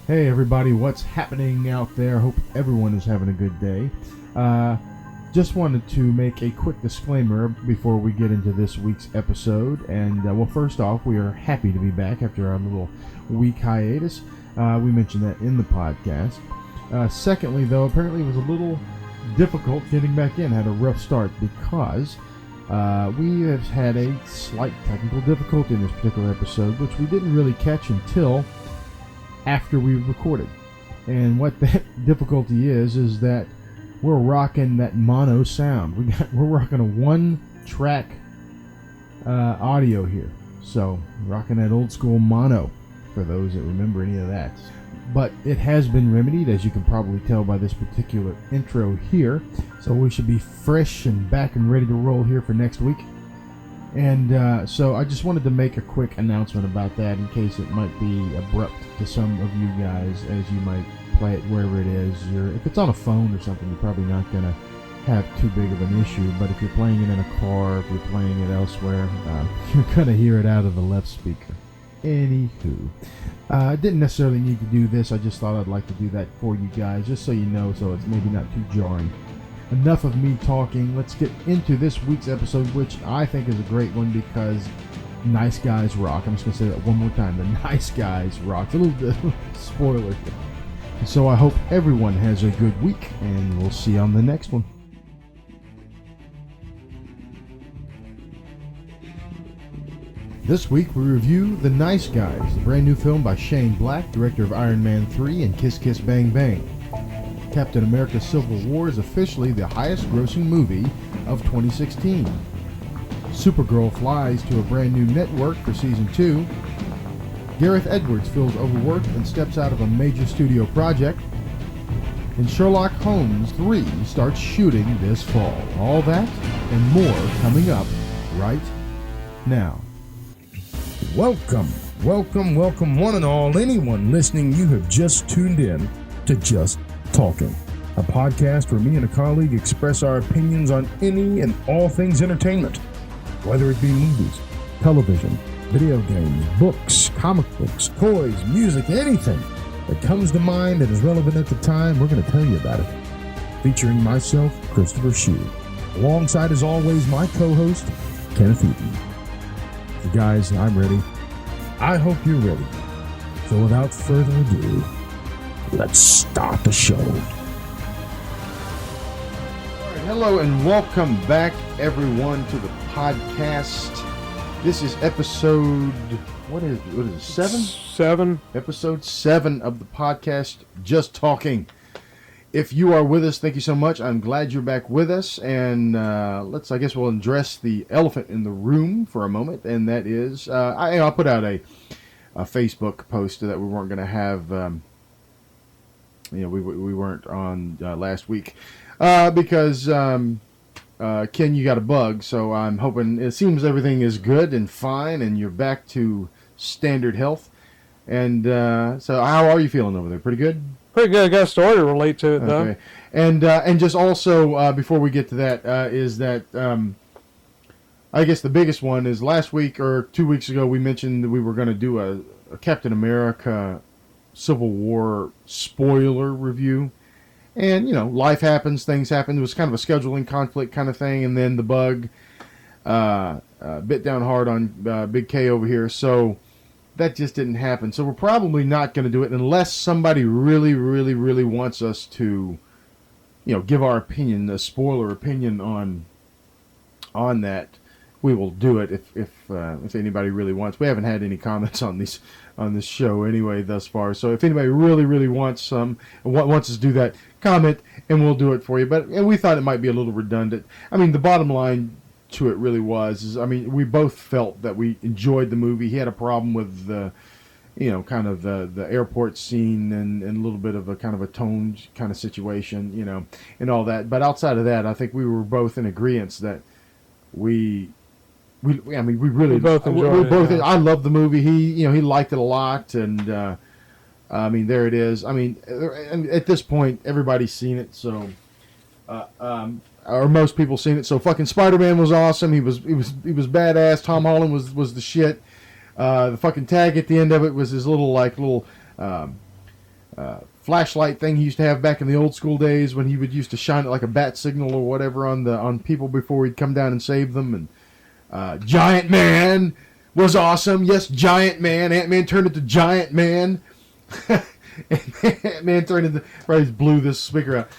Hey everybody, what's happening out there? Hope everyone is having a good day. Just wanted to make a quick disclaimer before we get into this week's episode. And well, first off, we are happy to be back after our little week hiatus. We mentioned that in the podcast. Secondly, though, apparently it was a little difficult getting back in. Had a rough start because we have had a slight technical difficulty in this particular episode, which we didn't really catch until after we recorded. And what that difficulty is that we're rocking that mono sound. We're rocking a one-track audio here. So, rocking that old school mono, for those that remember any of that. But it has been remedied, as you can probably tell by this particular intro here. So we should be fresh and back and ready to roll here for next week. And so I just wanted to make a quick announcement about that in case it might be abrupt to some of you guys as you might play it wherever it is. If it's on a phone or something, you're probably not going to have too big of an issue. But if you're playing it in a car, if you're playing it elsewhere, you're going to hear it out of the left speaker. Anywho, I didn't necessarily need to do this. I just thought I'd like to do that for you guys, just so you know, so it's maybe not too jarring. Enough of me talking. Let's get into this week's episode, which I think is a great one because nice guys rock. I'm just going to say that one more time. The nice guys rock. A little bit of spoiler. So I hope everyone has a good week, and we'll see you on the next one. This week we review The Nice Guys, the brand new film by Shane Black, director of Iron Man 3 and Kiss Kiss Bang Bang. Captain America Civil War is officially the highest grossing movie of 2016. Supergirl flies to a brand new network for season 2. Gareth Edwards feels overworked and steps out of a major studio project. And Sherlock Holmes 3 starts shooting this fall. All that and more coming up right now. Welcome, one and all. Anyone listening, you have just tuned in to Just Talking, a podcast where me and a colleague express our opinions on any and all things entertainment, whether it be movies, television, video games, books, comic books, toys, music, anything that comes to mind that is relevant at the time. We're going to tell you about it. Featuring myself, Christopher Shue, alongside, as always, my co-host, Kenneth Eaton. So guys, I'm ready. I hope you're ready. So without further ado, let's start the show. All right, hello and welcome back, everyone, to the podcast. This is episode, what is it, 7? 7. Episode 7 of the podcast, Just Talking. If you are with us, thank you so much. I'm glad you're back with us. And I guess we'll address the elephant in the room for a moment. And that is, I'll put out a Facebook post that we weren't going to have, we weren't on last week because Ken, you got a bug. So I'm hoping, it seems everything is good and fine and you're back to standard health. And so how are you feeling over there? Pretty good? Pretty good. I got a story to relate to it, though. Okay. And just also, before we get to that, is that I guess the biggest one is last week or 2 weeks ago we mentioned that we were going to do a Captain America Civil War spoiler review. And, life happens, things happen. It was kind of a scheduling conflict kind of thing. And then the bug bit down hard on Big K over here. So that just didn't happen. So we're probably not going to do it unless somebody really, really, really wants us to, give our opinion, a spoiler opinion on that. We will do it if anybody really wants. We haven't had any comments on this show anyway thus far. So if anybody really, really wants wants us to do that, comment and we'll do it for you. But we thought it might be a little redundant. I mean, the bottom line to it really we both felt that we enjoyed the movie. He had a problem with the airport scene and a little bit of a kind of a tone kind of situation, and all that. But outside of that, I think we were both in agreement that we both enjoyed it. Yeah. I loved the movie. He liked it a lot, and there it is. At this point, everybody's seen it, so or most people seen it. So fucking Spider-Man was awesome. He was badass. Tom Holland was the shit. The fucking tag at the end of it was his little flashlight thing he used to have back in the old school days when he would used to shine it like a bat signal or whatever on people before he'd come down and save them. And Giant Man was awesome. Yes, Giant Man. Ant-Man turned into Giant Man. Ant-Man turned into... Right, he blew this speaker out.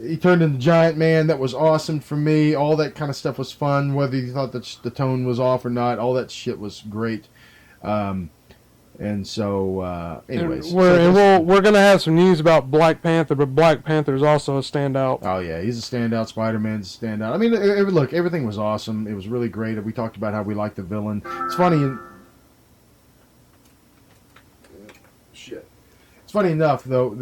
He turned into Giant Man. That was awesome for me. All that kind of stuff was fun, whether you thought that the tone was off or not. All that shit was great. And so, anyways. We're going to have some news about Black Panther, but Black Panther is also a standout. Oh, yeah, he's a standout. Spider-Man's a standout. I mean, look, everything was awesome. It was really great. We talked about how we liked the villain. It's funny. It's funny enough, though,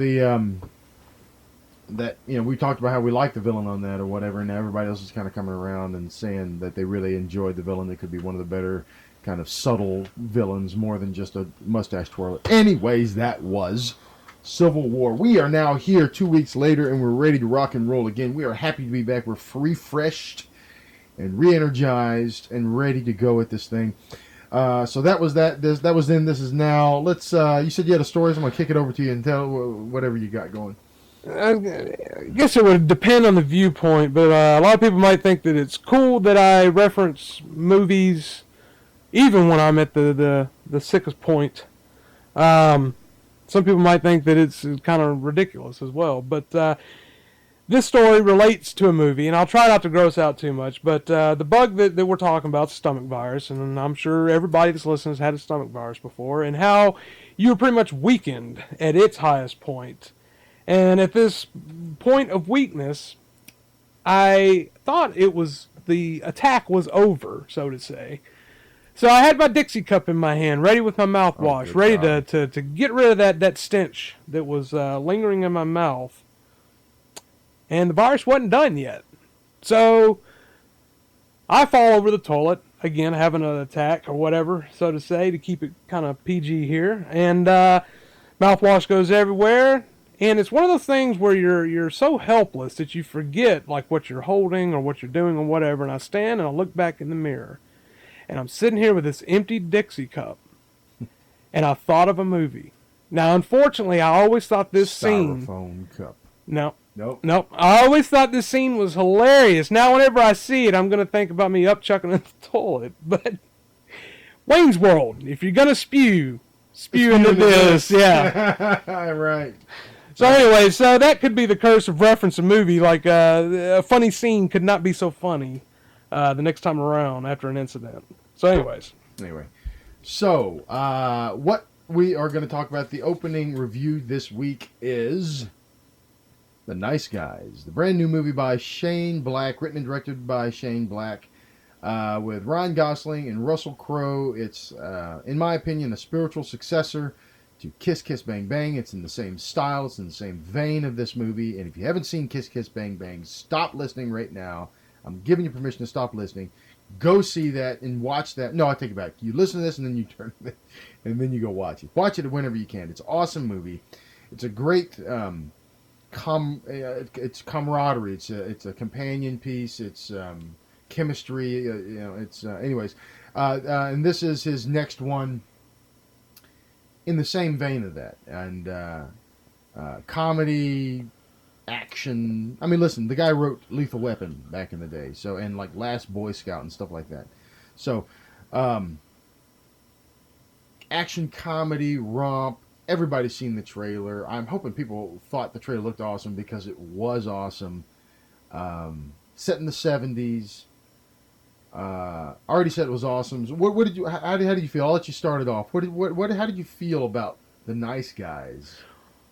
that, you know, we talked about how we liked the villain on that or whatever, and everybody else is kind of coming around and saying that they really enjoyed the villain. That could be one of the better kind of subtle villains, more than just a mustache twirler. Anyways, that was Civil War. We are now here 2 weeks later, and we're ready to rock and roll again. We are happy to be back. We're refreshed and re-energized and ready to go at this thing. So that was that. That was then. This is now. Let's. You said you had a story, so I'm gonna kick it over to you and tell whatever you got going. I guess it would depend on the viewpoint, but a lot of people might think that it's cool that I reference movies, even when I'm at the sickest point. Some people might think that it's kind of ridiculous as well, but this story relates to a movie, and I'll try not to gross out too much, but the bug that we're talking about is stomach virus, and I'm sure everybody that's listening has had a stomach virus before, and how you were pretty much weakened at its highest point. And at this point of weakness, I thought the attack was over, so to say. So I had my Dixie cup in my hand, ready with my mouthwash, ready to get rid of that stench that was lingering in my mouth. And the virus wasn't done yet. So I fall over the toilet, again, having an attack or whatever, so to say, to keep it kind of PG here. And mouthwash goes everywhere. And it's one of those things where you're so helpless that you forget like what you're holding or what you're doing or whatever. And I stand and I look back in the mirror. And I'm sitting here with this empty Dixie cup. And I thought of a movie. Now, unfortunately, I always thought this scene... Styrofoam cup. Nope. I always thought this scene was hilarious. Now, whenever I see it, I'm going to think about me upchucking in the toilet. But Wayne's World, if you're going to spew into this. Yeah. Right. So anyway, so that could be the curse of reference a movie. Like a funny scene could not be so funny the next time around after an incident. So anyways. So what we are going to talk about, the opening review this week is The Nice Guys, the brand new movie by Shane Black, written and directed by Shane Black, with Ryan Gosling and Russell Crowe. It's, in my opinion, a spiritual successor to Kiss Kiss Bang Bang. It's in the same style, it's in the same vein of this movie, and if you haven't seen Kiss Kiss Bang Bang, stop listening right now. I'm giving you permission to stop listening. Go see that and watch that. No, I take it back. You listen to this and then you turn it, and then you go watch it. Watch it whenever you can. It's an awesome movie. It's a great it's camaraderie. It's a companion piece. It's chemistry. It's anyways. And this is his next one in the same vein of that. And comedy, action. I mean, listen, the guy wrote Lethal Weapon back in the day. So, and like Last Boy Scout and stuff like that. So, action, comedy, romp. Everybody's seen the trailer. I'm hoping people thought the trailer looked awesome because it was awesome. Set in the 70s. Already said it was awesome. What did you? How did you feel? I'll let you start it off. How did you feel about The Nice Guys?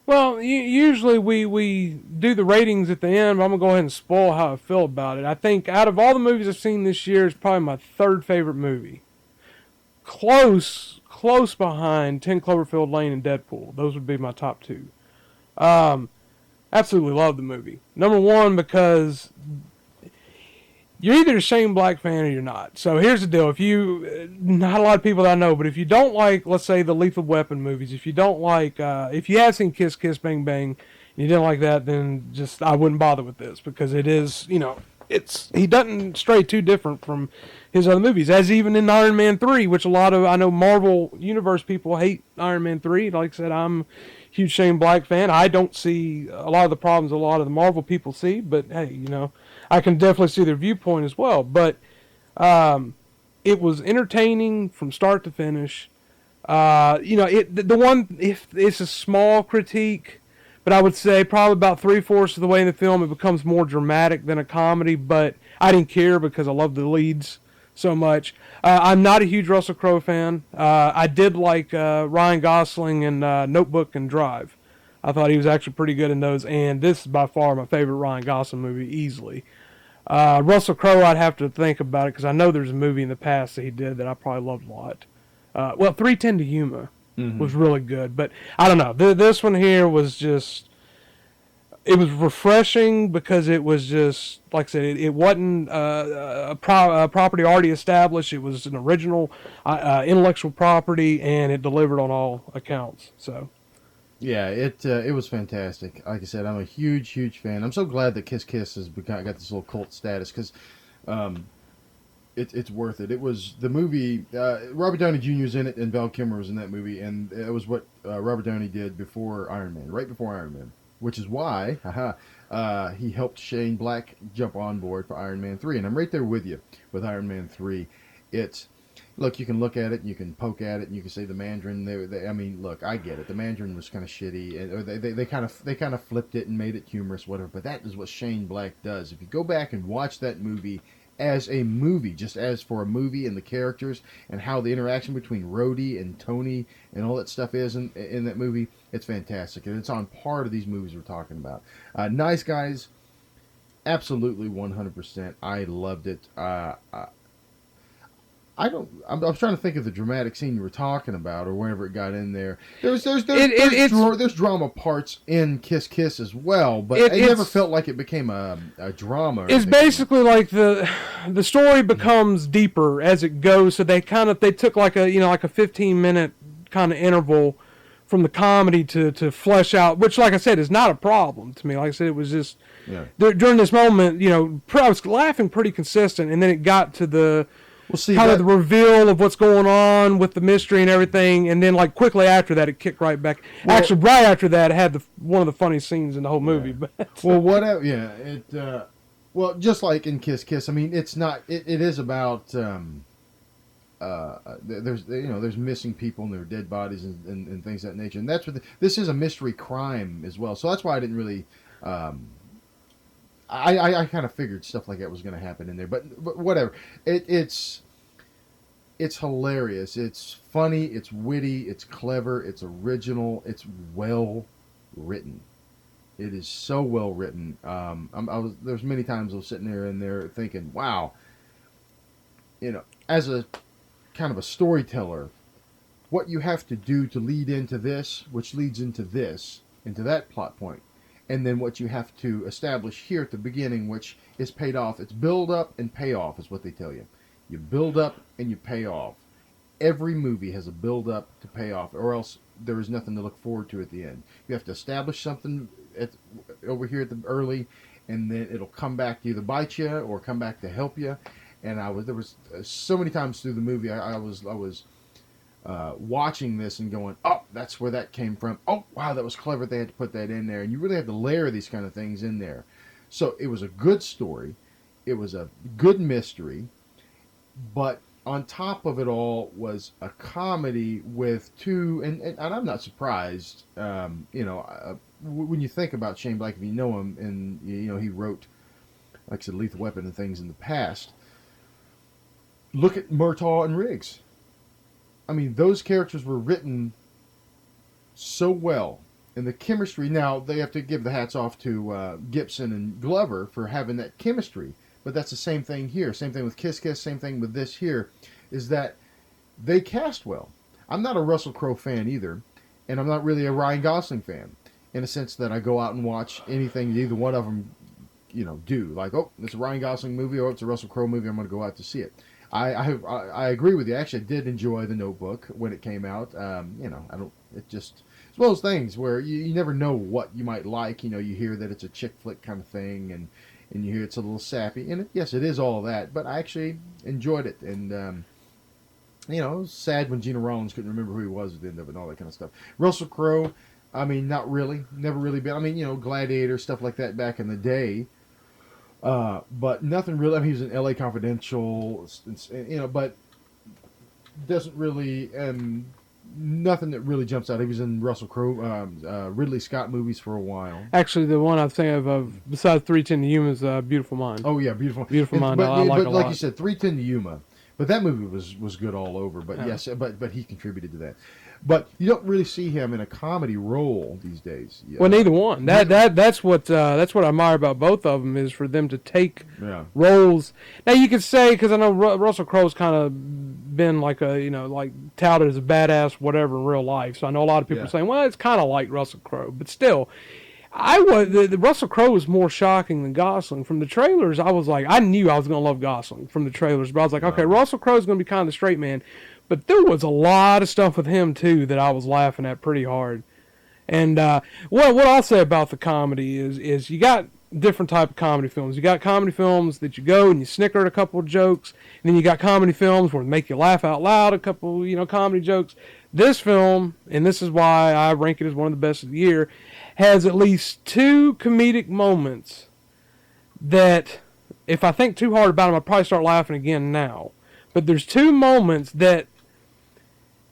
Well, usually we do the ratings at the end, but I'm going to go ahead and spoil how I feel about it. I think out of all the movies I've seen this year, it's probably my third favorite movie. Close behind 10 Cloverfield Lane and Deadpool. Those would be my top two. Absolutely love the movie. Number one, because you're either a Shane Black fan or you're not. So here's the deal. Not a lot of people that I know, but if you don't like, let's say, the Lethal Weapon movies, if you don't like, if you have seen Kiss Kiss Bang Bang, and you didn't like that, then just, I wouldn't bother with this, because it is, he doesn't stray too different from his other movies, as even in Iron Man 3, which a lot of, I know Marvel Universe people hate Iron Man 3. Like I said, I'm a huge Shane Black fan. I don't see a lot of the problems a lot of the Marvel people see, but hey, I can definitely see their viewpoint as well. But it was entertaining from start to finish. The one, if it's a small critique, but I would say probably about 3/4 of the way in the film it becomes more dramatic than a comedy. But I didn't care because I love the leads so much. I'm not a huge Russell Crowe fan. I did like Ryan Gosling in Notebook and Drive. I thought he was actually pretty good in those, and this is by far my favorite Ryan Gosling movie, easily. Russell Crowe, I'd have to think about it, because I know there's a movie in the past that he did that I probably loved a lot. 3:10 to Yuma was really good, but I don't know. This one here was just... It was refreshing because it was just, like I said, it wasn't a property already established. It was an original intellectual property, and it delivered on all accounts. So, yeah, it was fantastic. Like I said, I'm a huge fan. I'm so glad that Kiss Kiss has got this little cult status, because it's worth it. It was the movie. Robert Downey Jr. was in it, and Val Kilmer was in that movie, and it was what Robert Downey did before Iron Man, right before Iron Man. Which is why he helped Shane Black jump on board for Iron Man 3. And I'm right there with you with Iron Man 3. Look, you can look at it, and you can poke at it, and you can say the Mandarin. Look, I get it. The Mandarin was kind of shitty. Or they kind of flipped it and made it humorous, whatever. But that is what Shane Black does. If you go back and watch that movie as a movie, just as for a movie, and the characters and how the interaction between Rhodey and Tony and all that stuff is in that movie, it's fantastic, and it's on par to these movies we're talking about. Nice Guys, absolutely 100%. I loved it. I was trying to think of the dramatic scene you were talking about, or whenever it got in there. There's drama parts in Kiss Kiss as well, but it never felt like it became a drama. It's basically like the story becomes deeper as it goes. So they took like a 15-minute kind of interval from the comedy to flesh out, which, like I said, is not a problem to me. Like I said, it was just during this moment, I was laughing pretty consistent, and then it got to the the reveal of what's going on with the mystery and everything, and then like quickly after that, it kicked right back. Well, actually, right after that, it had one of the funniest scenes in the whole movie. But just like in Kiss Kiss, I mean, it's not. It is about there's missing people and there are dead bodies and things of that nature, and that's what this is, a mystery crime as well. So that's why I didn't really. I kind of figured stuff like that was going to happen in there, but whatever. It's hilarious. It's funny. It's witty. It's clever. It's original. It's well written. It is so well written. There's many times I was sitting there thinking, wow. As a kind of a storyteller, what you have to do to lead into this, which leads into this, into that plot point. And then what you have to establish here at the beginning, which is paid off. It's build up and pay off is what they tell you. You build up and you pay off. Every movie has a build up to pay off, or else there is nothing to look forward to at the end. You have to establish something over here at the early, and then it'll come back to either bite you or come back to help you. And there was so many times through the movie I was watching this and going, oh, that's where that came from. Oh, wow, that was clever. They had to put that in there. And you really have to layer these kind of things in there. So it was a good story. It was a good mystery. But on top of it all was a comedy with two, and I'm not surprised, when you think about Shane Black, if you know him, and he wrote, like I said, Lethal Weapon and things in the past. Look at Murtaugh and Riggs. I mean, those characters were written so well. And the chemistry, now they have to give the hats off to Gibson and Glover for having that chemistry. But that's the same thing here. Same thing with Kiss Kiss, same thing with this here, is that they cast well. I'm not a Russell Crowe fan either, and I'm not really a Ryan Gosling fan, in a sense that I go out and watch anything that either one of them, do. Like, oh, it's a Ryan Gosling movie, or it's a Russell Crowe movie, I'm going to go out to see it. I agree with you. I actually did enjoy The Notebook when it came out. It's one of those things where you never know what you might like. You hear that it's a chick flick kind of thing, and you hear it's a little sappy. And yes, it is all that, but I actually enjoyed it. And, it was sad when Gina Rollins couldn't remember who he was at the end of it and all that kind of stuff. Russell Crowe, I mean, not really. Never really been. I mean, Gladiator, stuff like that back in the day. But nothing really. I mean, he was in L.A. Confidential, but doesn't really, nothing that really jumps out. He was in Russell Crowe, Ridley Scott movies for a while. Actually, the one I was thinking of besides 3:10 to Yuma is Beautiful Mind. Oh yeah, Beautiful Mind. But, I like but a like lot. you said, 3:10 to Yuma. But that movie was good all over. But Yeah. yes, but he contributed to that. But you don't really see him in a comedy role these days. Yeah. Well, neither one. That's what I admire about both of them is for them to take Yeah. roles. Now you could say, because I know Russell Crowe's kind of been like like touted as a badass whatever in real life. So I know a lot of people Yeah. are saying, well, it's kind of like Russell Crowe, but still. The Russell Crowe was more shocking than Gosling. From the trailers, I was like, I knew I was going to love Gosling from the trailers, but I was like, okay, Russell Crowe's going to be kind of the straight man. But there was a lot of stuff with him, too, that I was laughing at pretty hard. And what I'll say about the comedy is you got different type of comedy films. You got comedy films that you go and you snicker at a couple of jokes, and then you got comedy films where they make you laugh out loud, a couple, comedy jokes. This film, and this is why I rank it as one of the best of the year, has at least two comedic moments that, if I think too hard about them, I'll probably start laughing again now. But there's two moments that,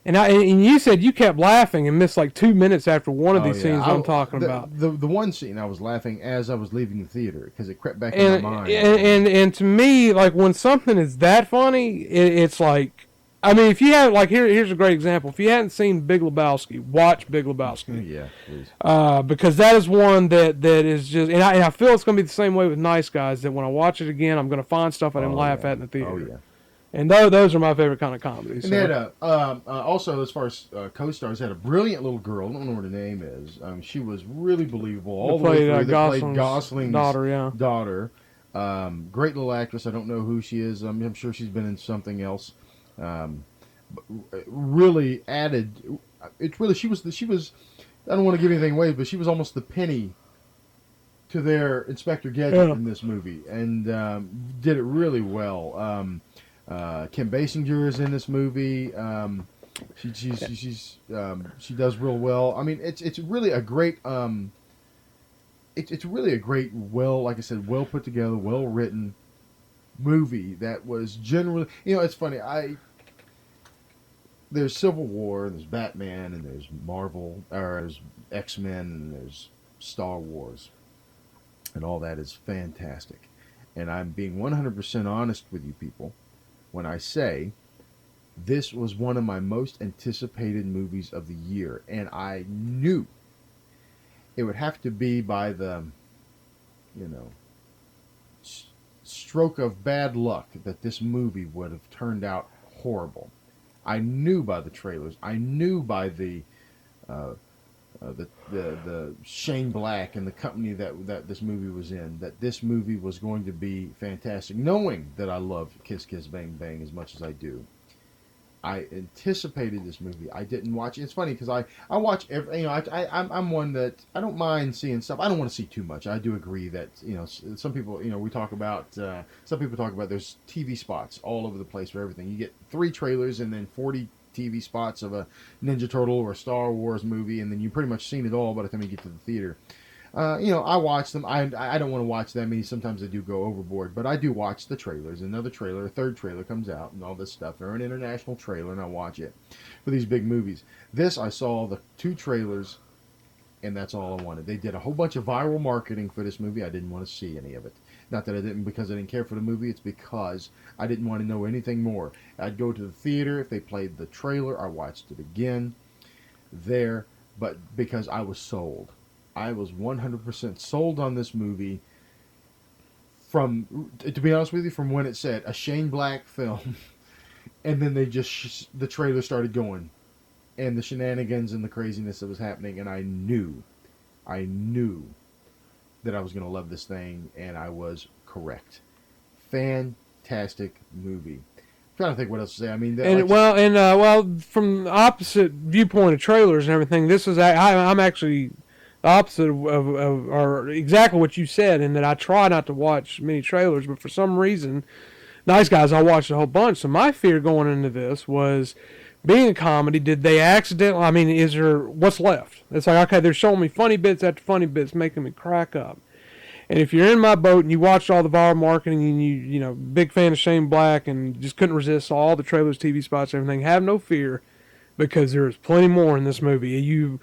and you said you kept laughing and missed like 2 minutes after one of these scenes I'm talking about. The one scene I was laughing as I was leaving the theater because it crept back in my mind. And to me, like when something is that funny, it's like, I mean, if you have like here's a great example. If you hadn't seen Big Lebowski, watch Big Lebowski. Yeah, please. Because that is one that is just, and I feel it's going to be the same way with Nice Guys. That when I watch it again, I'm going to find stuff I didn't laugh at in the theater. Oh yeah. And those are my favorite kind of comedies. And they had also, as far as co-stars, had a brilliant little girl. I don't know what her name is. She was really believable all the way through. They played Gosling's daughter. Yeah. Daughter. Great little actress. I don't know who she is. I'm sure she's been in something else. Really added. It's really she was. I don't want to give anything away, but she was almost the Penny to their Inspector Gadget in this movie, and did it really well. Kim Basinger is in this movie. She does real well. I mean, it's really a great it's really a great, like I said, well put together, well written movie that was generally, it's funny. There's Civil War, and there's Batman, and there's Marvel, or there's X-Men, and there's Star Wars, and all that is fantastic. And I'm being 100% honest with you people when I say this was one of my most anticipated movies of the year. And I knew it would have to be by the, stroke of bad luck that this movie would have turned out horrible. I knew by the trailers. I knew by the Shane Black and the company that this movie was in, that this movie was going to be fantastic. Knowing that I love Kiss Kiss Bang Bang as much as I do, I anticipated this movie. I didn't watch it. It's funny because I watch every. I'm one that I don't mind seeing stuff. I don't want to see too much. I do agree that some people we talk about. Some people talk about there's TV spots all over the place for everything. You get 3 trailers and then 40 TV spots of a Ninja Turtle or a Star Wars movie, and then you've pretty much seen it all by the time you get to the theater. I watch them. I don't want to watch that many. Sometimes I do go overboard, but I do watch the trailers. Another trailer, a third trailer comes out, and all this stuff. They're an international trailer, and I watch it for these big movies. This, I saw the 2 trailers, and that's all I wanted. They did a whole bunch of viral marketing for this movie. I didn't want to see any of it. Not that I didn't because I didn't care for the movie. It's because I didn't want to know anything more. I'd go to the theater. If they played the trailer, I watched it again there, but because I was sold. I was 100% sold on this movie from, to be honest with you, from when it said a Shane Black film, and then they just, the trailer started going, and the shenanigans and the craziness that was happening, and I knew that I was going to love this thing, and I was correct. Fantastic movie. I'm trying to think what else to say. I mean, from the opposite viewpoint of trailers and everything, this is I'm actually the opposite of or exactly what you said, in that I try not to watch many trailers, but for some reason, Nice Guys, I watched a whole bunch. So my fear going into this was being a comedy, did they accidentally, I mean, is there, what's left? It's like, okay, they're showing me funny bits after funny bits, making me crack up. And if you're in my boat and you watched all the viral marketing and you know, big fan of Shane Black and just couldn't resist all the trailers, TV spots, everything, have no fear, because there is plenty more in this movie.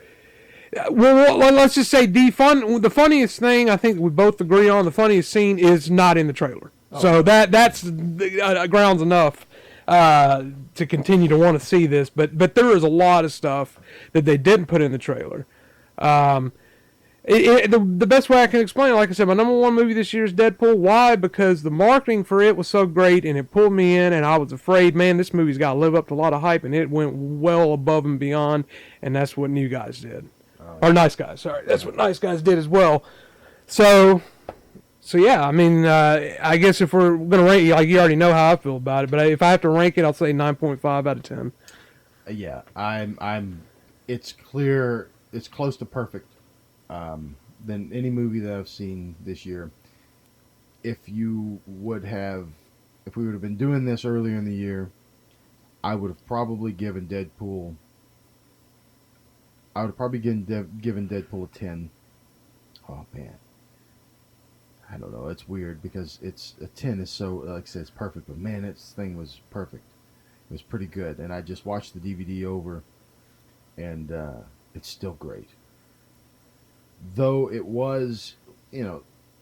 Well, let's just say the funniest thing I think we both agree on, the funniest scene is not in the trailer. Oh. So that's grounds enough to continue to want to see this. But there is a lot of stuff that they didn't put in the trailer. The best way I can explain it, like I said, my number one movie this year is Deadpool. Why? Because the marketing for it was so great and it pulled me in, and I was afraid, man, this movie's got to live up to a lot of hype, and it went well above and beyond, and that's what New Guys did. Or Nice Guys, sorry. That's what Nice Guys did as well. So yeah, I mean, I guess if we're going to rank it, like, you already know how I feel about it, but if I have to rank it, I'll say 9.5 out of 10. Yeah, it's clear, it's close to perfect. Than any movie that I've seen this year. If we would have been doing this earlier in the year, I would have probably given Deadpool. Given Deadpool a 10. Oh man, I don't know. It's weird because it's a 10 is so, like I said, it's perfect. But man, this thing was perfect. It was pretty good, and I just watched the DVD over, and it's still great. Though it was,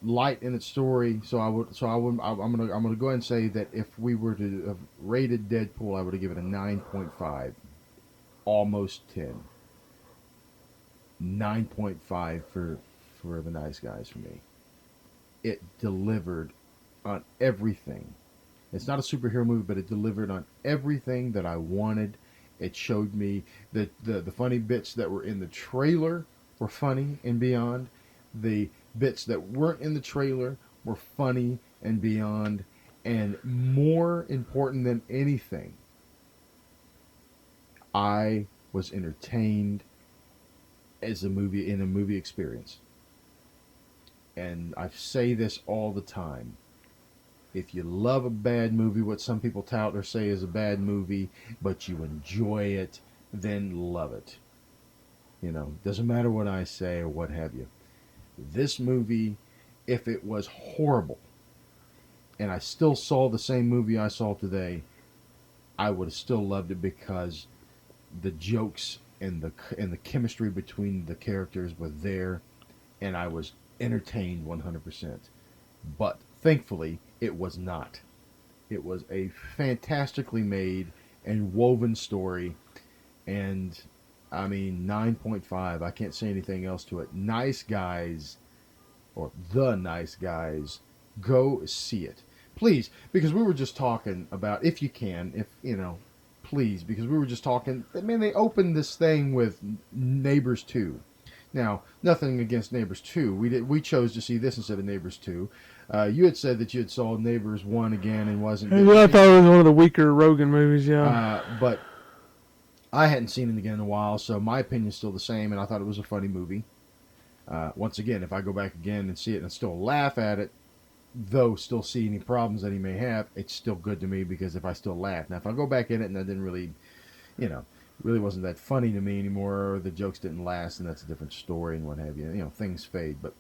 light in its story, I'm gonna go ahead and say that if we were to have rated Deadpool, I would have given it a 9.5, almost 10. 9.5 for The Nice Guys for me. It delivered on everything. It's not a superhero movie, but it delivered on everything that I wanted. It showed me that the funny bits that were in the trailer were funny and beyond. The bits that weren't in the trailer were funny and beyond. And more important than anything, I was entertained in a movie experience. And I say this all the time. If you love a bad movie, what some people tout or say is a bad movie, but you enjoy it, then love it. Doesn't matter what I say or what have you. This movie, if it was horrible, and I still saw the same movie I saw today, I would have still loved it because the jokes and the chemistry between the characters were there, and I was entertained 100%. But thankfully, it was not. It was a fantastically made and woven story, and I mean, 9.5. I can't say anything else to it. Nice Guys, or The Nice Guys, go see it. Please, because we were just talking about, if you can, please, because we were just talking, man, they opened this thing with Neighbors 2. Now, nothing against Neighbors 2. We chose to see this instead of Neighbors 2. You had said that you had saw Neighbors 1 again and wasn't good. I thought it was one of the weaker Rogan movies, yeah. But I hadn't seen it again in a while, so my opinion's still the same, and I thought it was a funny movie. Once again, if I go back again and see it and still laugh at it, though still see any problems that he may have, it's still good to me because if I still laugh. Now, if I go back in it and I didn't really, really wasn't that funny to me anymore, or the jokes didn't last, and that's a different story and what have you. Things fade. But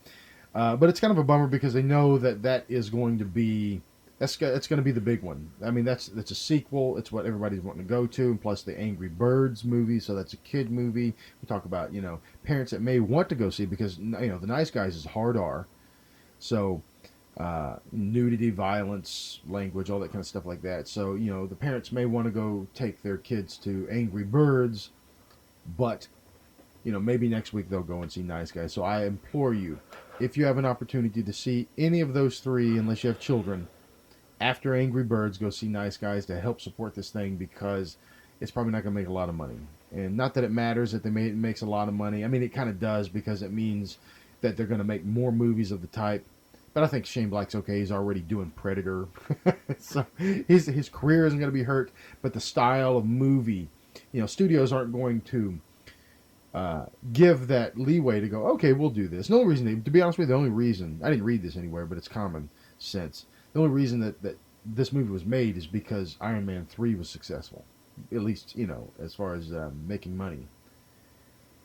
it's kind of a bummer because they know that is going to be... It's going to be the big one. I mean, that's a sequel. It's what everybody's wanting to go to. And plus the Angry Birds movie, so that's a kid movie. We talk about, parents that may want to go see because, The Nice Guys is hard R. So, nudity, violence, language, all that kind of stuff like that. So, the parents may want to go take their kids to Angry Birds, but, maybe next week they'll go and see Nice Guys. So I implore you, if you have an opportunity to see any of those three, unless you have children, after Angry Birds, go see Nice Guys to help support this thing because it's probably not going to make a lot of money. And not that it matters that it makes a lot of money. I mean, it kind of does because it means that they're going to make more movies of the type. But I think Shane Black's okay. He's already doing Predator. So his career isn't going to be hurt. But the style of movie, studios aren't going to give that leeway to go, okay, we'll do this. No reason, to be honest with you, the only reason, I didn't read this anywhere, but it's common sense. The only reason that this movie was made is because Iron Man 3 was successful. at least as far as making money.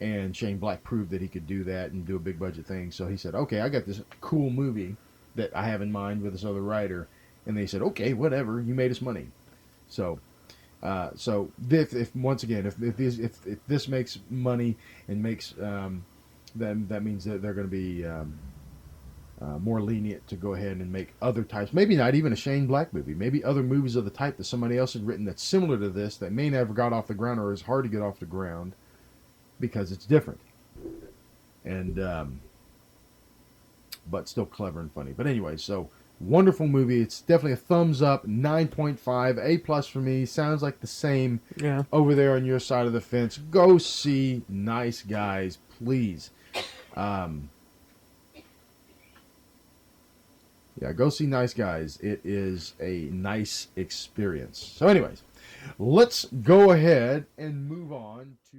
And Shane Black proved that he could do that and do a big budget thing. So he said, "Okay, I got this cool movie that I have in mind with this other writer," and they said, "Okay, whatever, you made us money." So, if once again, if this makes money and makes then that means that they're going to be more lenient to go ahead and make other types. Maybe not even a Shane Black movie. Maybe other movies of the type that somebody else had written that's similar to this that may never got off the ground or is hard to get off the ground because it's different. And but still clever and funny. But anyway, so wonderful movie. It's definitely a thumbs up, 9.5, A+ for me. Sounds like the same over there on your side of the fence. Go see Nice Guys, please. Go see Nice Guys. It is a nice experience. So anyways, let's go ahead and move on to